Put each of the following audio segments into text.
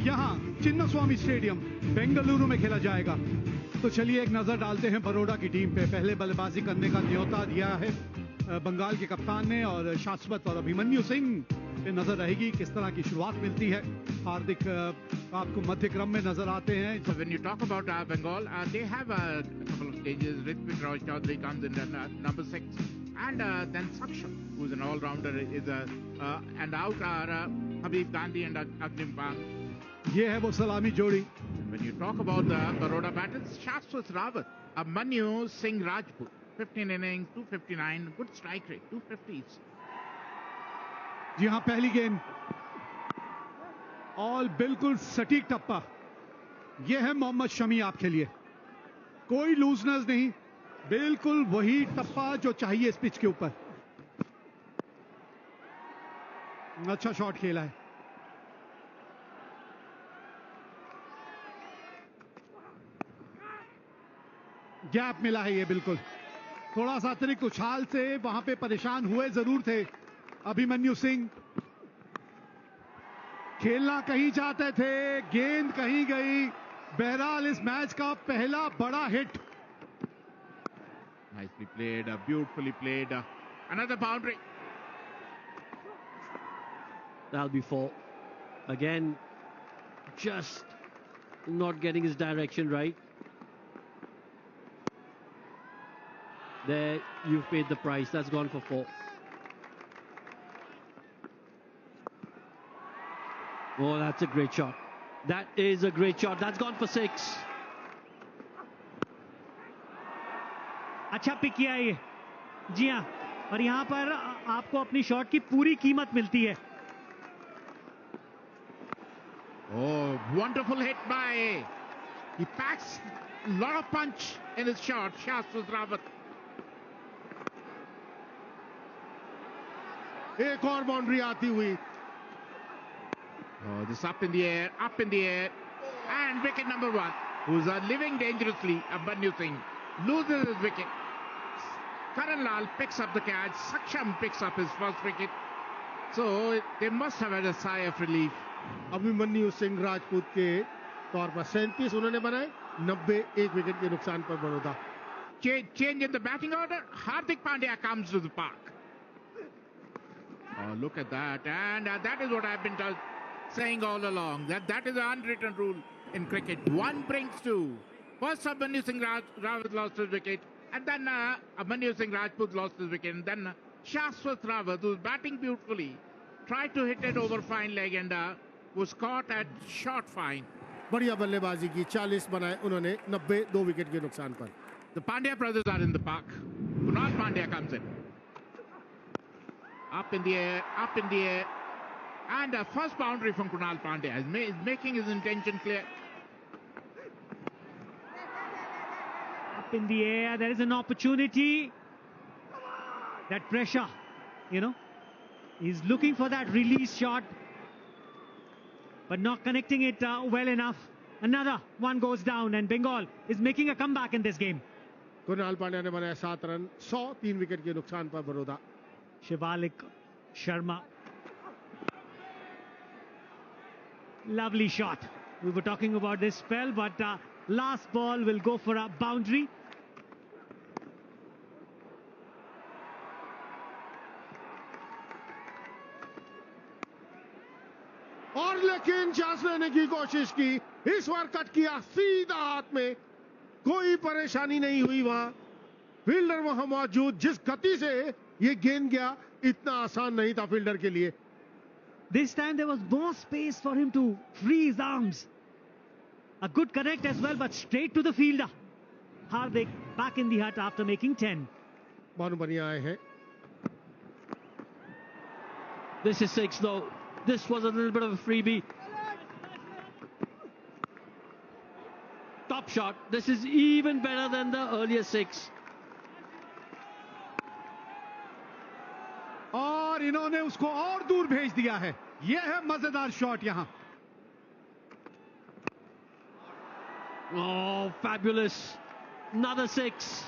यहाँ चिन्नास्वामी स्टेडियम बेंगलुरु में खेला जाएगा। तो चलिए एक नजर डालते हैं बड़ौदा की टीम पे। पहले बल्लेबाजी करने का न्योता दिया है बंगाल के कप्तान ने और शाश्वत और अभिमन्यु सिंह पे नजर रहेगी किस तरह की शुरुआत मिलती है। हार्दिक आपको मध्य क्रम में नजर आते हैं। So when you talk about Bengal, they have a couple of stages. Ritwik Roy Chaudhary comes in at number 6, and then Saksham, who's an all-rounder, is and out are Habib Gandhi and Agnim Bang. ये है वो सलामी जोड़ी। When you talk about the Baroda battles, Shashwat Rawat, Abhimanyu Singh Rajput, 15 innings, 259, good strike rate, 250s. जी हाँ, पहली गेंद और बिल्कुल सटीक टप्पा। यह है मोहम्मद शमी आपके लिए, कोई लूजनेस नहीं, बिल्कुल वही टप्पा जो चाहिए इस पिच के ऊपर। अच्छा शॉट खेला है। गैप मिला है ये, बिल्कुल थोड़ा सा अतिरिक्त उछाल से वहां पे परेशान हुए जरूर थे अभिमन्यु सिंह। खेलना कहीं चाहते थे, गेंद कहीं गई। बहरहाल इस मैच का पहला बड़ा hit. Nicely played, beautifully played. Another boundary. That'll be 4. Again, just not getting his direction right. There, you've paid the price. That's gone for 4. Oh, that's a great shot. That is a great shot. That's gone for 6. अच्छा pick किया है ये, जी हाँ, और यहाँ पर आपको अपनी शॉट की पूरी कीमत मिलती है। Oh, wonderful hit by. He packs a lot of punch in his shot, Shashwat Rawat. एक और बाउंड्री आती हुई। Oh, this up in the air, and wicket number 1, who's living dangerously. Abhimanyu Singh loses his wicket. Karan Lal picks up the catch. Saksham picks up his first wicket. So they must have had a sigh of relief. Abhimanyu Singh Rajput के तौर पर 37 उन्होंने बनाए, 90 एक wicket के नुकसान पर Baroda. Change in the batting order. Hardik Pandya comes to the park. Oh, look at that. And that is what I've been saying all along. That is an unwritten rule in cricket. One brings two. First Abhimanyu Singh Rawat lost his wicket. And then Abhimanyu Singh Rajput lost his wicket. And then Shashwat Rawat, who's batting beautifully, tried to hit it over fine leg and was caught at short fine. बढ़िया बल्लेबाजी की, 40 बनाए उन्होंने, 90 2 wicket के नुकसान पर। The Pandya brothers are in the park. Kunal Pandya comes in. Up in the air. And first boundary from Kunal Pandya is making his intention clear. Up in the air, there is an opportunity. That pressure, he's looking for that release shot, but not connecting it well enough. Another one goes down, and Bengal is making a comeback in this game. Kunal Pandya ने बनाया 7 run, 103 wicket के नुकसान पर Baroda. Shivalik Sharma, lovely shot. We were talking about this spell, but last ball will go for a boundary. और लेकिन chance लेने की कोशिश की, इस बार कट किया सीधा हाथ में, कोई परेशानी नहीं हुई। वहां फील्डर वहां मौजूद, जिस गति से ये गेंद गया, इतना आसान नहीं था फील्डर के लिए। This time there was more space for him to free his arms. A good connect as well, but straight to the fielder. Hardik back in the hut after making 10. बहुत बढ़िया आए हैं। This is 6 though. This was a little bit of a freebie. Top shot. This is even better than the earlier 6. और इन्होंने उसको और दूर भेज दिया है। यह है मजेदार शॉट यहां। Oh, fabulous. Another 6.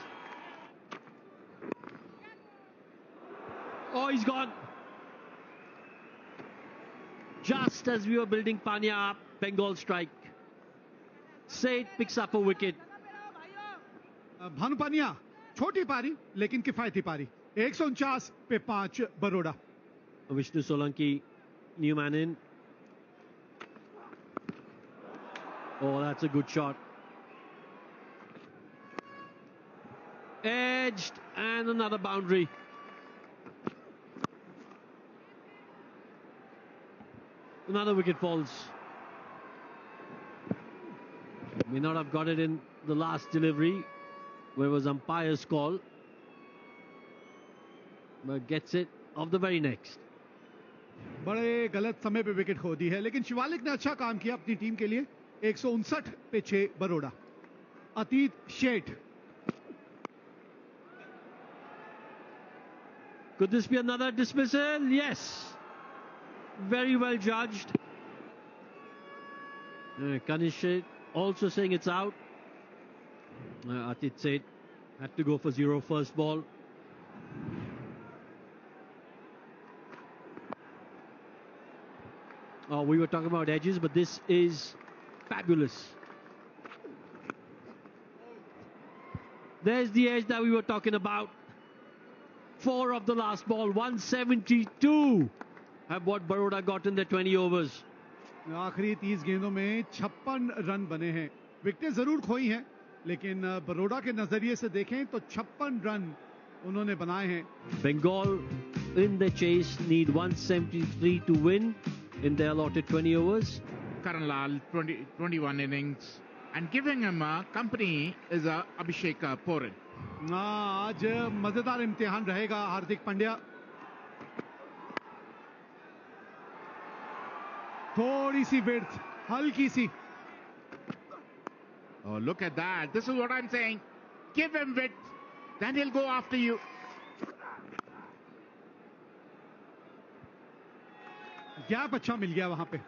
Oh, he's gone. Just as we were building Panya up, Bengal strike. Seth picks up a wicket. Bhanu पानिया छोटी पारी लेकिन किफायती पारी, 149 पे 5 Baroda. Vishnu Solanki, new man in. Oh, that's a good shot. Edged and another boundary. Another wicket falls. May not have got it in the last delivery, where it was umpire's call, but gets it off the very next. बड़े गलत समय पे wicket खो दी है, लेकिन शिवालिक ने अच्छा काम किया अपनी टीम के लिए. 159 पे 6 बरोड़ा. अतीत Sheth. Could this be another dismissal? Yes. Very well judged. Kanish also saying it's out. Atit said had to go for 0 first ball. Oh, we were talking about edges, but this is fabulous. There's the edge that we were talking about. 4 of the last ball, 172 have what Baroda got in their 20 overs. आखिरी 30 गेंदों में 56 run बने हैं. विकेटें जरूर खोई हैं, लेकिन बरोड़ा के नजरिए से देखें तो 56 रन उन्होंने बनाए हैं. Bengal in the chase need 173 to win in their allotted 20 overs. Karan Lal, 21 innings. And giving him company is Abhishek Poran. आज मजेदार इम्तिहान रहेगा हार्दिक पांड्या. थोड़ी सी विड्थ, हल्की सी. Oh, look at that. This is what I'm saying. Give him width, then he'll go after you. Gap अच्छा मिल गया वहां पे.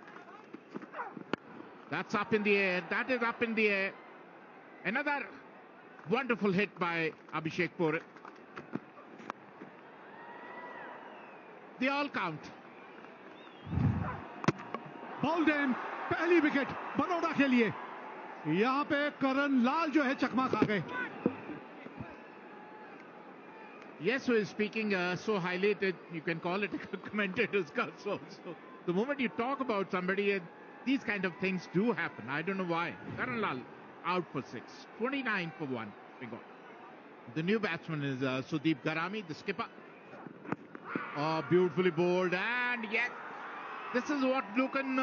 That's up in the air. That is up in the air. Another wonderful hit by Abhishek Poran. They all count. बाउल्ड इन. पहली wicket Baroda के लिए. यहां पे करण लाल जो है चकमा खा गए. Yes, who is speaking so highly that you can call it a commentator's curse also. The moment you talk about somebody, these kind of things do happen. I don't know why. Karan Lal out for 6. 29 for 1. Bengal. The new batsman is Sudeep Garami, the skipper. Oh, beautifully bowled. And yes, this is what Lucan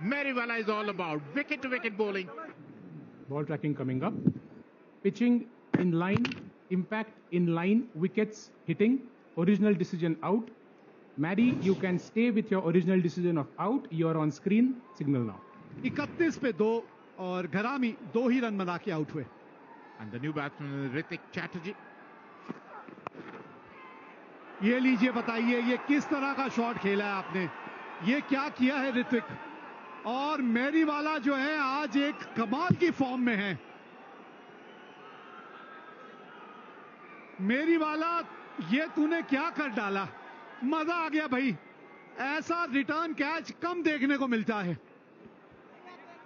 Meriwala is all about. Wicket to wicket bowling. Ball tracking coming up. Pitching in line. Impact in line. Wickets hitting. Original decision out. Maddie, you can stay with your original decision of out. You are on screen. Signal now. 31 पे 2 और घरामी 2 ही run बना के out हुए. And the new batsman is Ritik Chatterjee. ये लीजिए, बताइए ये किस तरह का शॉट खेला है आपने. ये क्या किया है ऋत्विक. और मेरीवाला जो है आज एक कमाल की फॉर्म में है. मेरीवाला, ये तूने क्या कर डाला. मजा आ गया भाई. ऐसा रिटर्न कैच कम देखने को मिलता है.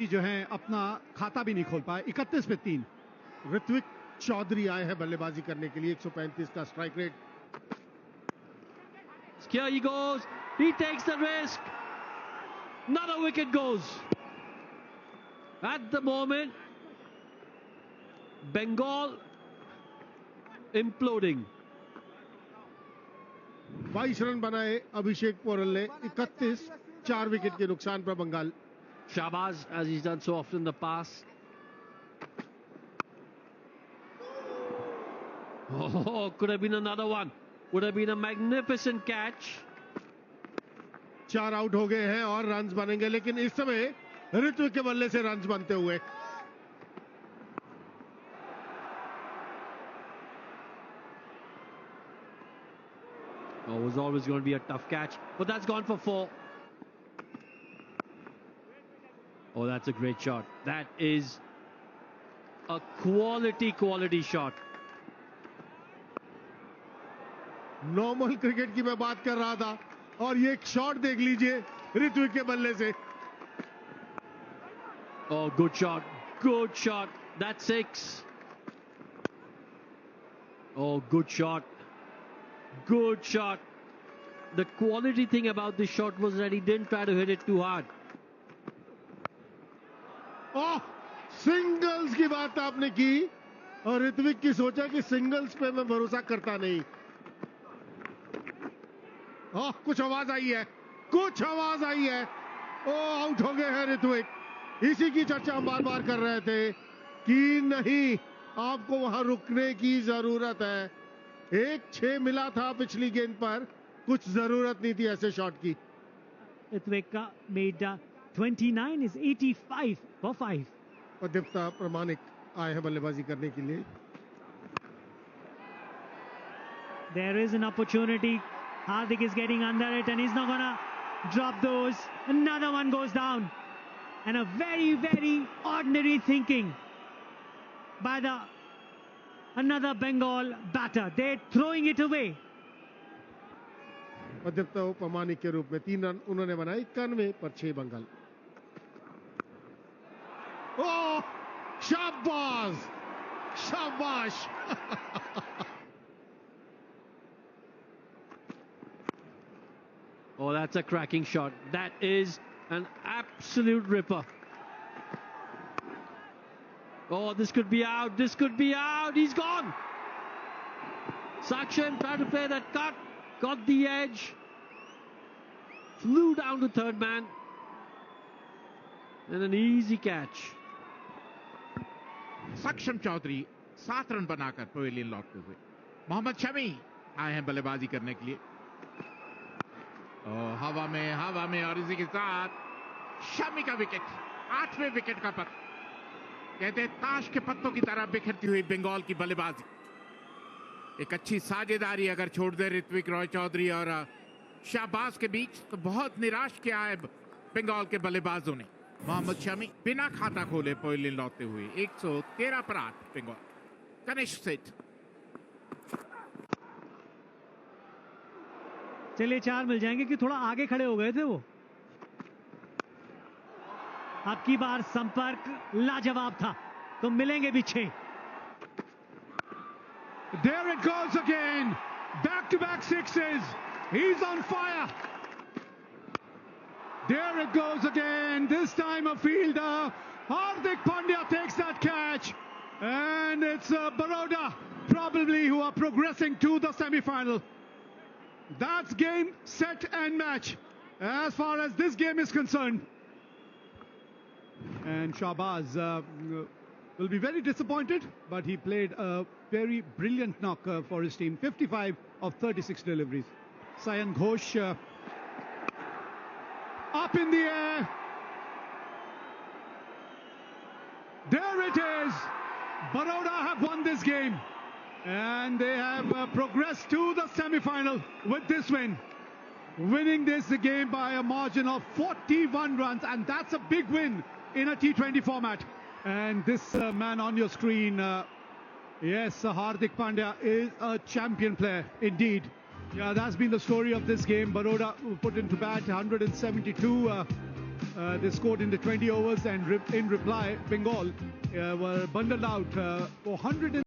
जो है अपना खाता भी नहीं खोल पाए. 31 पे 3. ऋत्विक चौधरी आए हैं बल्लेबाजी करने के लिए. 135 का strike rate. Here he goes. He takes the risk. Another wicket goes. At the moment, Bengal imploding. 22 run बनाए अभिषेक पोरल ने. 31, 4 विकेट के नुकसान पर Bengal. Shahbaz, as he's done so often in the past. Oh, could have been another one. Would have been a magnificent catch. 4 out हो गए हैं और runs बनेंगे, लेकिन इस समय ऋत्विक के बल्ले से रन्स बनते हुए. Oh, it was always going to be a tough catch, but that's gone for 4. Oh, that's a great shot. That is a quality shot. Normal cricket की मैं बात कर रहा था और ये एक शॉट देख लीजिए. ऋत्विक के बल्ले से। Oh, good shot. Good shot. That's 6. Oh, good shot. Good shot. The quality thing about this shot was that he didn't try to hit it too hard. Oh, singles की बात आपने की और ऋत्विक की सोचा कि सिंगल्स पे मैं भरोसा करता नहीं। ओह, कुछ आवाज आई है, कुछ आवाज आई है। ओह, आउट हो गए हैं ऋत्विक। इसी की चर्चा हम बार बार कर रहे थे कि नहीं, आपको वहां रुकने की जरूरत है। 1-6 मिला था पिछली गेंद पर, कुछ जरूरत नहीं थी ऐसे शॉट की। Ritwik made 29 is 85 for 5. और दीप्ता प्रमाणिक आए हैं बल्लेबाजी करने के लिए। There is an opportunity. Hardik is getting under it and he's not gonna drop those. Another one goes down. And a very, very ordinary thinking by another Bengal batter. They're throwing it away. और दीप्ता प्रमाणिक के रूप में 3 run उन्होंने बनाए 91 पर 6 बंगाल। ओह, शाबाश, शाबाश। Oh, that's a cracking shot. That is an absolute ripper. Oh, this could be out. This could be out. He's gone. Saksham tried to play that cut. Got the edge. Flew down to third man. And an easy catch. सक्षम Chaudhary 7 run बनाकर pavilion लौटते हुए। मोहम्मद शमी आए हैं बल्लेबाजी करने के लिए। हवा में और इसी के साथ शमी का विकेट, 8वें विकेट का पत्ता। कहते हैं ताश के पत्तों की तरह बिखरती हुई बंगाल की बल्लेबाजी। एक अच्छी साझेदारी अगर छोड़ दे ऋत्विक रॉय चौधरी और शाहबाज के बीच तो बहुत निराश किया है बंगाल के बल्लेबाजों ने। मोहम्मद शमी बिना खाता खोले पवेलियन लौटते हुए 113 पर 8 बंगाल। कनिष्क सेठ चलिए 4 मिल जाएंगे कि थोड़ा आगे खड़े हो गए थे वो। अब की बार संपर्क लाजवाब था, तो मिलेंगे भी 6। There it goes again. Back-to-back sixes. He's on fire. There it goes again. This time a fielder. Hardik Pandya takes that catch. And it's Baroda probably who are progressing to the semi-final. That's game, set and match as far as this game is concerned. And Shahbaz will be very disappointed, but he played a very brilliant knock for his team. 55 of 36 deliveries. Sayan Ghosh up in the air. There it is. Baroda have won this game. And they have progressed to the semi-final with this win. Winning this game by a margin of 41 runs. And that's a big win in a T20 format. And this man on your screen, yes, Hardik Pandya is a champion player indeed. Yeah, that's been the story of this game. Baroda put into bat 172. They scored in the 20 overs, and in reply, Bengal were bundled out for 100.